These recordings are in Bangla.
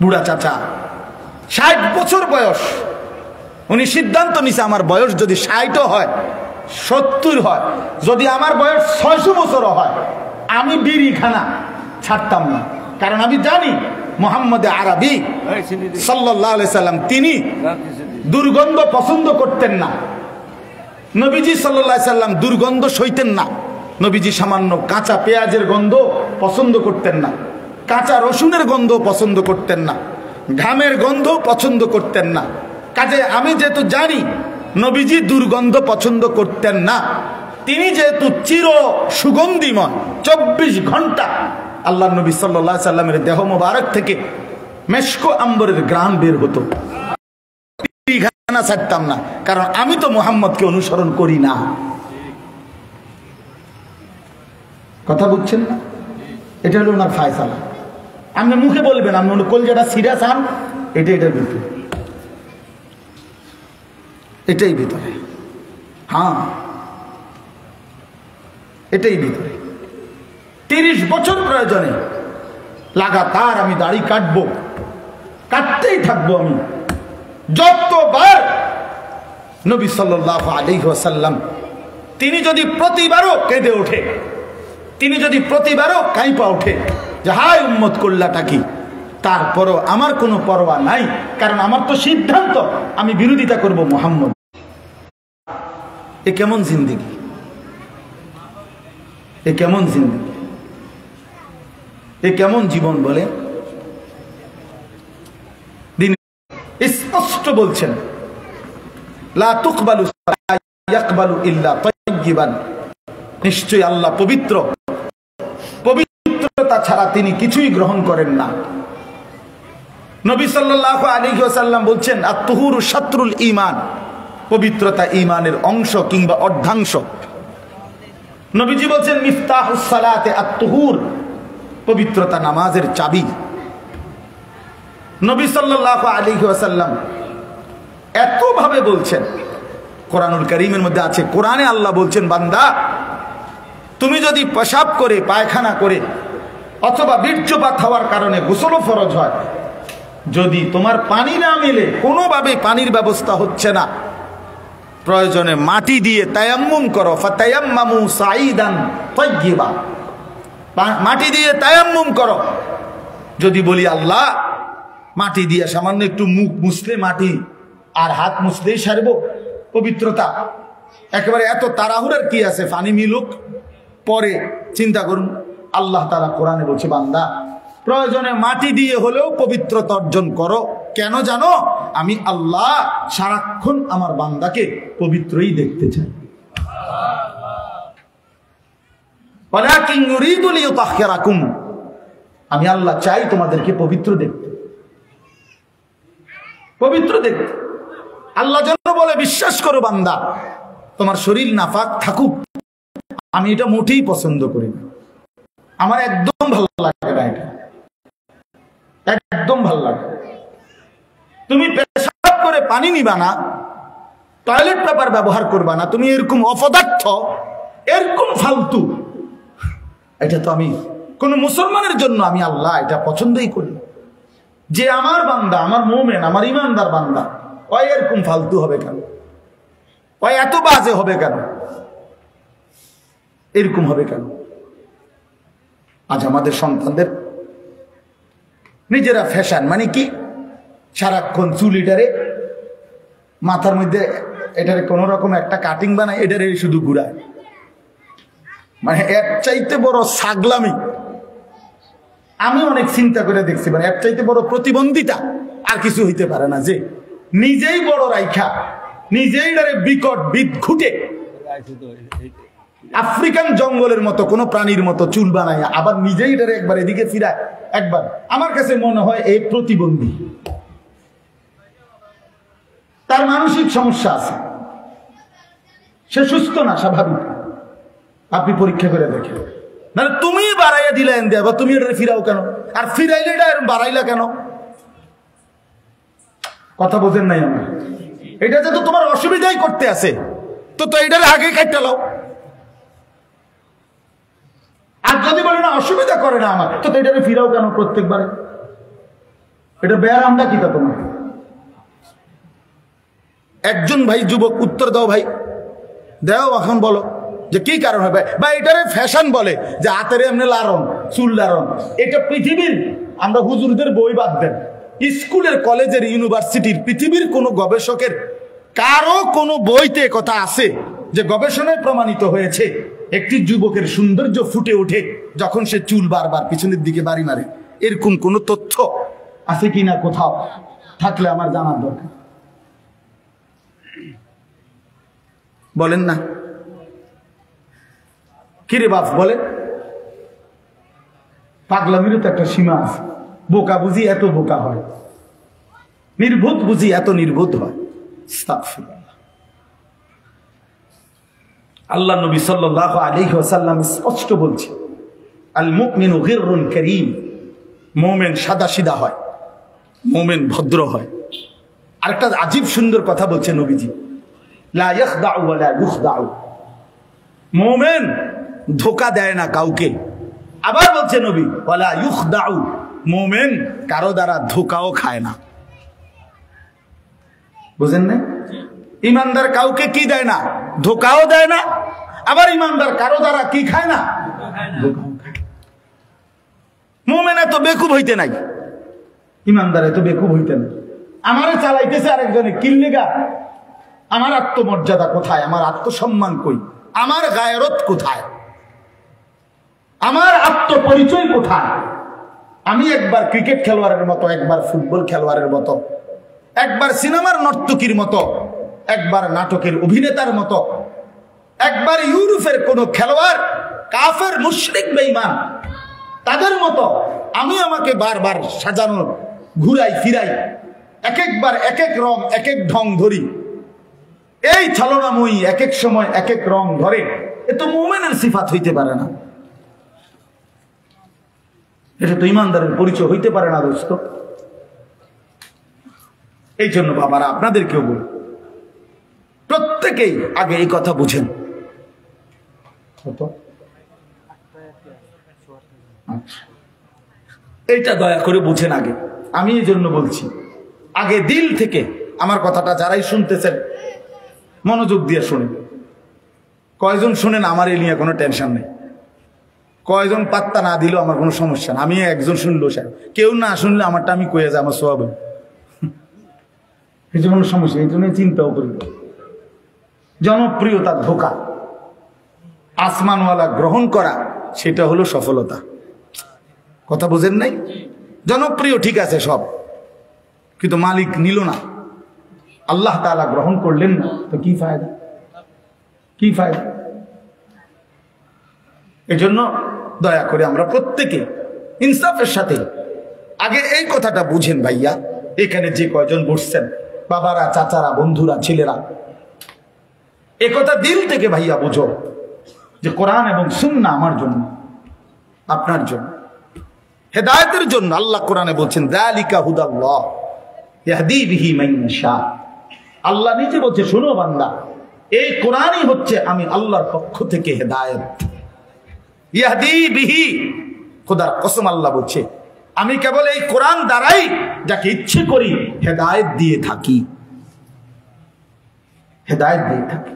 বুড়া চাচা, 60 বছর বয়স। উনি সিদ্ধান্ত নিছে আমার বয়স যদি 60 হয়, 70 হয়, যদি আমার বয়স 600 বছর হয়, আমি বিড়ি খানা ছাড়তাম না। কারণ আমি জানি মুহাম্মদ আরবি সাল্লাল্লাহু আলাইহি সাল্লাম তিনি দুর্গন্ধ পছন্দ করতেন না। নবীজি সাল্লাল্লাহু আলাইহি সাল্লাম দুর্গন্ধ সইতেন না। নবীজি সামান্য কাঁচা পেঁয়াজের গন্ধ পছন্দ করতেন না, কাঁচা রসুনের গন্ধ পছন্দ করতেন না, ঘামের গন্ধ পছন্দ করতেন না। কাজে আমি যেহেতু জানি নবীজি দুর্গন্ধ পছন্দ করতেন না, তিনি যেহেতু চির সুগন্ধিময়, 24 ঘন্টা আল্লাহ নবী সাল্লাল্লাহু আলাইহি সাল্লামের দেহ মোবারক থেকে মেশক আম্বরের ঘ্রাণ বের হতো। বিড়িখানা ছাড়তাম না, কারণ আমি তো মুহাম্মদকে অনুসরণ করি না। কথা বুঝছেন না? এটা হলো ওনার ফায়সালা। আপনি মুখে বলবেন, আপনি কলজাটা সিরিয়াস আন, এটার ভিতরে, এটাই ভিতরে, হ্যাঁ এটাই ভিতরে। 30 বছর প্রয়োজনে লাগাতার আমি দাড়ি কাটবো, কাটতেই থাকবো আমি। যতবার নবী সাল্লাল্লাহু আলাইহি ওয়াসাল্লাম তিনি যদি প্রতিবারও কেঁদে ওঠে, তিনি যদি প্রতিবারও কাঁপা ওঠে যে হায় উম্মত কল্যাটা কি, তারপরও আমার কোনো পরোয়া নাই, কারণ আমার তো সিদ্ধান্ত আমি বিরোধিতা করব মুহাম্মদ। এ কেমন জিন্দেগি, এ কেমন জিন্দেগি, এ কেমন জীবন বলে? দিন স্পষ্ট বলছেন, লা তুকবালু ইয়াকবালু ইল্লা তাইয়িবান, নিশ্চয়ই আল্লাহ পবিত্র, পবিত্রতা ছাড়া তিনি কিছুই গ্রহণ করেন না। নবী সাল্লাল্লাহু আলাইহি ওয়াসাল্লাম বলছেন, আত-তুহুরু শাতরুল ঈমান, পবিত্রতা ঈমানের অংশ কিংবা অর্ধাংশ। নবীজি বলছেন, মিফতাহুস সালাতে আত-তুহুর, পবিত্রতা নামাজের চাবি। নবী সাল্লাল্লাহু আলাইহি ওয়াসাল্লাম এত ভাবে বলছেন, কোরআনুল কারীমের মধ্যে আছে, কোরআনে আল্লাহ বলছেন, বান্দা তুমি যদি পেশাব করে, পায়খানা করে অথবা বীর্যপাত হওয়ার কারণে গোসলও ফরজ হয়, যদি তোমার পানি না মেলে, কোনোভাবে পানির ব্যবস্থা হচ্ছে না, প্রয়োজনে মাটি দিয়ে তায়াম্মুম করো, ফাতায়াম্মামু সাঈদান তাইয়্যিবা, মাটি দিয়ে তায়াম্মুম করো। যদি বলি আল্লাহ মাটি দিয়ে সামান্য একটু মুখ মুছলে মাটি আর হাত মুছলেই সারব পবিত্রতা, একেবারে এত তাড়াহুড়ার কি আছে, পানি মিলুক পরে চিন্তা করুন। আল্লাহ তাআলা কোরআনে বলছে, বান্দা প্রয়োজনে মাটি দিয়ে হলেও পবিত্রতা অর্জন করো। কেন জানো? আমি আল্লাহ সারাক্ষণ আমার বান্দাকে পবিত্রই দেখতে চাই। ওয়ালাকিন ইউরিদু লিইউতাহহিরাকুম, আমি আল্লাহ চাই তোমাদেরকে পবিত্র দেখতে, পবিত্র দেখতে। আল্লাহ যেন বলে, বিশ্বাস করো বান্দা, তোমার শরীর নাপাক থাকুক, আমি এটা মোটেই পছন্দ করি না, আমার একদম ভালো লাগে না, এটা একদম ভালো লাগে। তুমি পেশাব করে পানি নিবা না, টয়লেট পেপার ব্যবহার করবা না, তুমি এরকম অপদার্থ, এরকম ফালতু, এটা তো আমি কোন মুসলমানের জন্য আমি আল্লাহ এটা পছন্দই করি। যে আমার বান্দা, আমার মুমিন, আমার ইমানদার বান্দা, ওই এরকম ফালতু হবে কেন, ওই এত বাজে হবে কেন, এরকম হবে কেন? আজ আমাদের সন্তানদের নিজেরা ফ্যাশন মানে কি, সারাক্ষণ চুলিটারে মাথার মধ্যে এটারে কোন রকম একটা কাটিং বানায়, এটারে শুধু ঘুরায়, মানে এর চাইতে বড় ছাগলামি আমি অনেক চিন্তা করে দেখছি, মানে এর চাইতে বড় প্রতিবন্ধিতা আর কিছু হইতে পারে না, যে নিজেই বড় রাইখা নিজেই বিকট বিদঘুটে আফ্রিকান জঙ্গলের মতো কোন প্রাণীর মতো চুল বানায়, আবার নিজেই একবার এদিকে ফিরায়, একবার। আমার কাছে মনে হয় এই প্রতিবন্ধী, তার মানসিক সমস্যা আছে, সে সুস্থ না, স্বাভাবিক। আপনি পরীক্ষা করে দেখেন, না তুমি বাড়াইয়া দিলে বা তুমি এটা ফিরাও কেন, আর ফিরাইলে এটা বাড়াইলা কেন? কথা বোঝেন নাই আমরা? এটা যে তো তোমার অসুবিধাই করতে আছে, তো এটার আগে কাটতে লাও। আর যদি বলে না অসুবিধা করে না আমার, তো এটারে ফিরাও কেন প্রত্যেকবারে? এটা ব্যায়ামটা কি তা তোমার? একজন ভাই যুবক উত্তর দাও ভাই, দাও এখন বলো যে কি কারণ হবে বা এটারে ফ্যাশন বলে যে হাতের এমনি লারণ চুল লারণ। এটা পৃথিবীর, আমরা হুজুরদের বই বাদ দেন, স্কুলের কলেজের ইউনিভার্সিটির পৃথিবীর কোন গবেষকের কারো কোনো বইতে কথা আছে যে গবেষণায় প্রমাণিত হয়েছে একটি যুবকের সৌন্দর্য ফুটে ওঠে যখন সে চুল বারবার পিছনের দিকে বাড়ি মারে? এরকম কোন তথ্য আছে কিনা কোথাও? থাকলে আমার জানার দরকার। বলেন না কিরে বাপ, বলে পাগলামিরও তো একটা সীমা আছে। বোকা বুঝি এত বোকা হয়, নির্বোধ বুঝি এত নির্বোধ হয়। আল্লাহ নবী সাল্লাল্লাহু আলাইহি ওয়াসাল্লাম স্পষ্ট বলছে, আল মুমিনু গিররুন কারীম, মুমিন সাদাসিধা হয়, মুমিন ভদ্র হয়। আরেকটা আজীব সুন্দর কথা বলছে নবীজি, লা ইয়াখদাউ ওয়া লা ইউখদাউ, মুমিন ধোঁকা দেয় না কাউকে। আবার বলছে নবী ওয়ালা ইউখদাউ, মুমিন কারো দ্বারা ধোঁকাও খায় না। বুঝেন না? ইমানদার কাউকে কি দেয় না? ধোঁকাও দেয় না। আবার ইমানদার কারো দ্বারা কি খায় না? ধোঁকাও খায়। মুমিন এত বেকুব হইতে নাই, ইমানদার এত বেকুব হইতে নাই। আমারে চালাইতেছে আরেকজনে কিল্লিগা। আমার আত্মমর্যাদা কোথায়? আমার আত্মসম্মান কই? আমার গায়রত কোথায়? আমার আত্মপরিচয় কোথায়? আমি একবার ক্রিকেট খেলোয়াড়ের মতো, একবার ফুটবল খেলোয়াড়ের মতো, একবার সিনেমার নর্তকীর মতো, একবার নাটকের অভিনেতার মতো, একবার ইউরোপের কোন খেলোয়াড় কাফের মুশরিক বেঈমান তাদের মতো আমি আমাকে বারবার সাজানো ঘুরাই ফিরাই, এক একবার এক এক রং এক এক ঢং ধরি। এই ছলনাময়ী এক এক সময় এক এক রং ধরে, এ তো মুমিনের সিফাত হইতে পারে না, এটা তো ইমানদারের পরিচয় হইতে পারে না দোস্ত। এই জন্য বাবারা আপনাদেরকেও বলি, প্রত্যেকেই আগে এই কথা বুঝেন। এইটা দয়া করে বুঝেন আগে। আমি এই জন্য বলছি, আগে দিল থেকে আমার কথাটা যারাই শুনতেছেন মনোযোগ দিয়ে শুনেন। কয়জন শুনেন আমার এই নিয়ে কোনো টেনশন নেই, কয়জন পাত্তা না দিলেও আমার কোনো সমস্যা না। আমি একজন শুনলো স্যার, কেউ না শুনলে আমারটা আমি কয়ে যাই, আমার সোয়াব, এই জন্য সমস্যা। এই জন্য চিন্তাও করি। জনপ্রিয়তার ধোঁকা, আসমানওয়ালা গ্রহণ করা, সেটা হলো সফলতা। কথা বুঝেন নাই? জনপ্রিয় ঠিক আছে সব, কিন্তু মালিক নিল না, আল্লাহ তাআলা গ্রহণ করলেন না, তো কি ফায়দা? কি ফায়দা? এজন্য দয়া করে আমরা প্রত্যেকে ইনসাফের সাথে আগে এই কথাটা বুঝেন ভাইয়া। এখানে যে কয়জন বসছেন, বাবারা, চাচারা, বন্ধুরা, ছেলেরা, এ কথা দিল থেকে ভাইয়া বুঝো যে কোরআন এবং সুন্নাহ আমার জন্য, আপনার জন্য, হেদায়েতের জন্য। আল্লাহ কোরআনে বলছেন যালিকা হুদাল্লাহ ইয়াহদি বিহি মান ইয়াশা। আল্লাহ নিজে বলছে, শোনো বান্দা, এই কোরআনই হচ্ছে আমি আল্লাহর পক্ষ থেকে হেদায়েত। ইয়াহদি বিহি, খোদার কসম আল্লাহ বলছে, আমি কেবল এই কোরআন দ্বারাই যাকে ইচ্ছে করি হেদায়েত দিয়ে থাকি, হেদায়েত দিয়ে থাকি।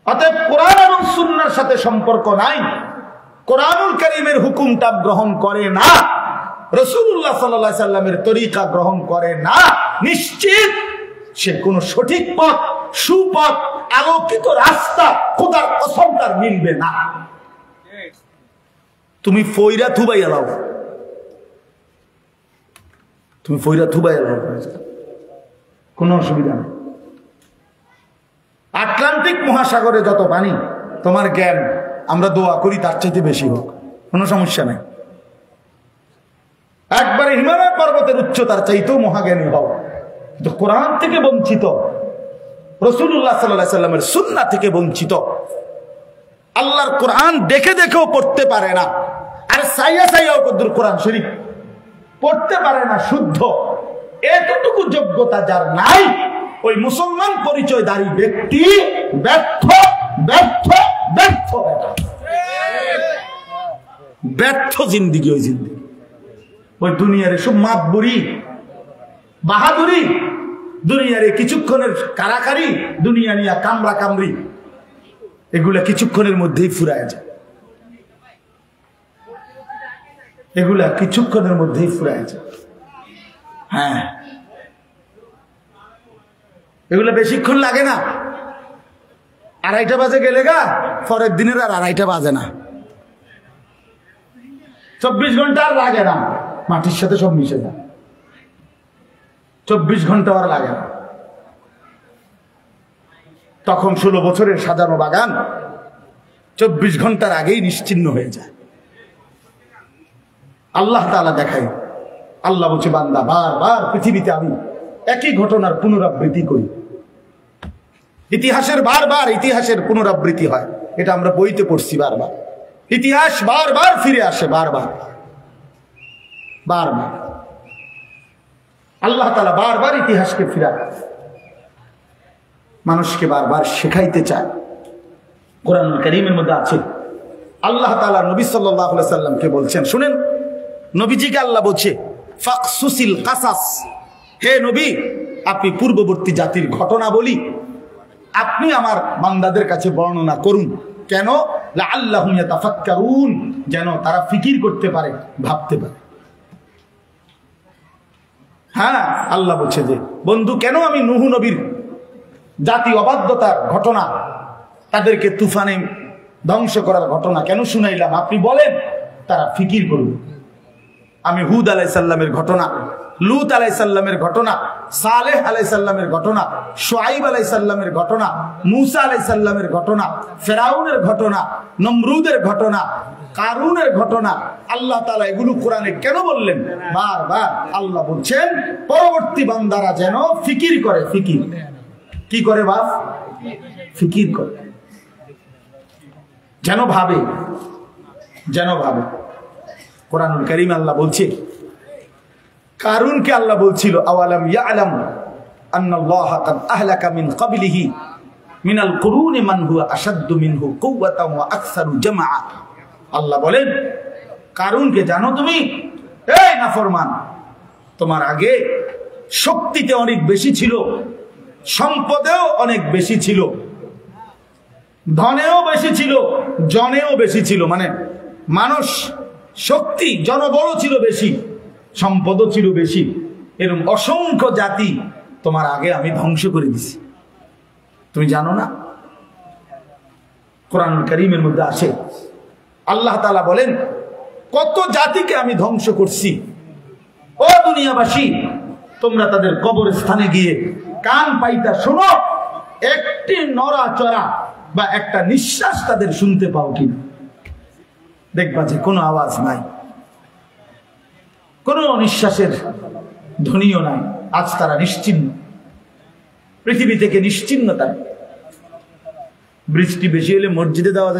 অতএব কোরআন এবং সুন্নাহর সাথে সম্পর্ক নাই, কোরআনুল কারীমের হুকুমটা গ্রহণ করে না, রাসূলুল্লাহ সাল্লাল্লাহু আলাইহি সাল্লামের তরিকা গ্রহণ করে না, নিশ্চিত সে কোন সঠিক পথ, সুপথ, আলোকিত রাস্তা খোদার কসম তার মিলবে না। তুমি ফইরা থুবাই এলাও, তুমি ফইরা থুবাই এলাও, কোনো অসুবিধা নেই। আটলান্টিক মহাসাগরে যত পানি, তোমার জ্ঞান আমরা দোয়া করি তার চাইতে বেশি হোক, কোনো সমস্যা নেই। একবারে হিমালয় পর্বতের উচ্চতার চাইতেও মহাজ্ঞানী হও, কিন্তু কোরআন থেকে বঞ্চিত, রাসূলুল্লাহ সাল্লাল্লাহু আলাইহি সাল্লামের সুন্নাহ থেকে বঞ্চিত, আল্লাহর কোরআন দেখে দেখেও পড়তে পারে না, আর সাইয়া সাইয়াও কদ্দুর কোরআন শরীফ পড়তে পারে না শুদ্ধ, এতটুকু যোগ্যতা যার নাই, ওই মুসলমান পরিচয়ধারী ব্যক্তি ব্যর্থ, ব্যর্থ, ব্যর্থ, ব্যর্থ জিন্দিগি। ওই জিন্দিগি, ওই দুনিয়ার এসব মাতবরি বাহাদুরি, দুনিয়ার এই কিছুক্ষণের কারাকারি, দুনিয়া নিয়ে কামড়া কামড়ি, এগুলা কিছুক্ষণের মধ্যেই ফুরায় যায়, এগুলা কিছুক্ষণের মধ্যেই ফুরায় যায়। হ্যাঁ, এগুলা বেশিক্ষণ লাগে না। 2:30 বাজে গেলে গা পরের দিনের আর 2:30 বাজে না, 24 ঘন্টা আর লাগে না, মাটির সাথে সব মিশে যায়। 24 ঘন্টা আর লাগে না। তখন 16 বছরের সাজানো বাগান 24 ঘন্টার আগেই নিশ্চিহ্ন হয়ে যায়। আল্লাহ তাআলা দেখায়, আল্লাহ বলছে বান্দা বারবার পৃথিবীতে আমি একই ঘটনার পুনরাবৃত্তি করি। ইতিহাসের বারবার ইতিহাসের পুনরাবৃত্তি হয়, এটা আমরা বইতে পড়ছি বারবার। ইতিহাস বারবার ফিরে আসে, বারবার বারবার আল্লাহ তাআলা বারবার ইতিহাসকে ফিরায়, মানুষকে বারবার শেখাইতে চায়। কোরআনুল কারীমের মধ্যে আছে আল্লাহ তাআলা নবী সাল্লাল্লাহু আলাইহি সাল্লামকে বলছেন, শুনেন, নবীজিকে আল্লাহ বলছে ফাকসুসিল কাসাস, হে নবী আপনি পূর্ববর্তী জাতির ঘটনা বলি আপনি আমার বান্দাদের কাছে বর্ণনা করুন। কেন? লাআল্লাহুম ইয়াতাফাক্কারুন, যেন তারা ফিকির করতে পারে, ভাবতে পারে। হ্যাঁ, আল্লাহ বলছে যে বন্ধু কেন আমি নূহ নবীর জাতি অবাধ্যতার ঘটনা, তাদেরকে তুফানে ধ্বংস করার ঘটনা কেন শুনাইলাম, আপনি বলেন, তারা ফিকির করবে। আমি হুদ আলাইহিস সালামের ঘটনা, লূত আলাইহিস সালামের ঘটনা, সালেহ আলাইহিস সালামের ঘটনা, শুআইব আলাইহিস সালামের ঘটনা, মূসা আলাইহিস সালামের ঘটনা, ফেরাউনের ঘটনা, নমরুদের ঘটনা, কারুনের ঘটনা, আল্লাহ তাআলা এগুলো কোরআনে কেন বললেন? বারবার আল্লাহ বলছেন পরবর্তী বান্দারা যেন ফিকির করে। ফিকির কি করে? বাপ ফিকির করে, যেন ভাবে, যেন ভাবে। কোরআনুল কারীম আল্লাহ বলছে, কারুনকে আল্লাহ বলছিল আওয়ালাম ইয়ালাম আন্নাল্লাহা কাদ আহলাকা মিন ক্বাবলিহি মিনাল কুরুনি মান হুয়া আশাদ্দু মিনহু কুওয়াতান ওয়া আকসারু জামআ। আল্লাহ বলেন কারুনকে জানো তুমি? এই নাফরমান, তোমার আগে শক্তিতে অনেক বেশি ছিল, সম্পদেও অনেক বেশি ছিল, ধনেও বেশি ছিল, জনেও বেশি ছিল। মানে মানুষ শক্তি জনবল ছিল বেশি, সম্পদও ছিল বেশি, এরকম অসংখ্য জাতি তোমার আগে আমি ধ্বংস করে দিছি, তুমি জানো না? কোরআনুল কারীমের মধ্যে আসে আল্লাহ তাআলা বলেন কত জাতিকে আমি ধ্বংস করছি। ও দুনিয়াবাসী, তোমরা তাদের কবরস্থানে গিয়ে কান পাইতা শোনো, একটি নড়াচড়া বা একটা নিঃশ্বাস তাদের শুনতে পাও কিনা? দেখবা যে কোনো আওয়াজ নাই, কোনো নিঃশ্বাসের ধ্বনিও নাই। আজ তারা নিশ্চিহ্ন, পৃথিবী থেকে নিশ্চিহ্নতা। বৃষ্টি বেশি হলে মসজিদে দেওয়া যায়।